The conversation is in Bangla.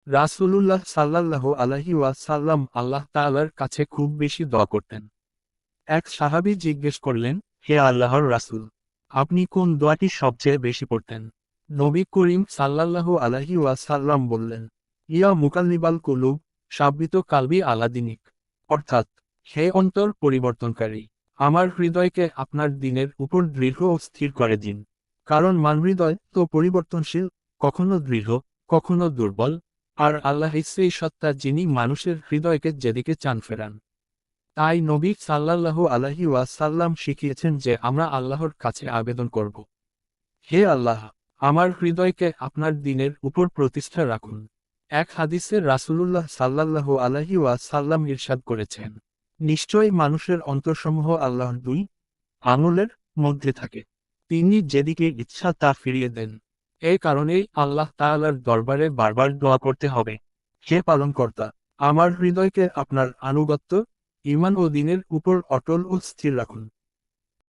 রাসূলুল্লাহ সাল্লাল্লাহু আলাইহি ওয়াসাল্লাম আল্লাহ তাআলার কাছে খুব বেশি দোয়া করতেন। এক সাহাবী জিজ্ঞেস করলেন, হে আল্লাহর রাসূল, আপনি কোন দোয়াটি সবচেয়ে বেশি পড়তেন? নবী করিম সাল্লাল্লাহু আলাইহি ওয়াসাল্লাম বললেন, ইয়া মুকাল্লিবাল কুলুব, সাব্বিত কালবি আলা দিনিক। অর্থাৎ, হে অন্তর পরিবর্তনকারী, আমার হৃদয়কে আপনার দিনের উপর দৃঢ় ও স্থির করে দিন। কারণ হৃদয় তো পরিবর্তনশীল, কখনো দৃঢ়, কখনো দুর্বল, আর আল্লাহ সেই সত্তা যিনি মানুষের হৃদয়কে যেদিকে চান ফেরান। তাই নবী সাল্লাল্লাহু আলাইহি ওয়াসাল্লাম শিখিয়েছেন যে আমরা আল্লাহর কাছে আবেদন করব, হে আল্লাহ, আমার হৃদয়কে আপনার দিনের উপর প্রতিষ্ঠা রাখুন। এক হাদিসে রাসূলুল্লাহ সাল্লাল্লাহু আলাইহি ওয়াসাল্লাম ইরশাদ করেছেন, নিশ্চয়ই মানুষের অন্তরসমূহ আল্লাহর দুই আঙুলের মধ্যে থাকে। তিনি যেদিকে ইচ্ছা তা ফিরিয়ে দেন। এই কারণেই আল্লাহ তাআলার দরবারে বারবার দোয়া করতে হবে, হে পালনকর্তা, আমার হৃদয়কে আপনার আনুগত্য, ঈমান ও দ্বীনের উপর অটল ও স্থির রাখুন।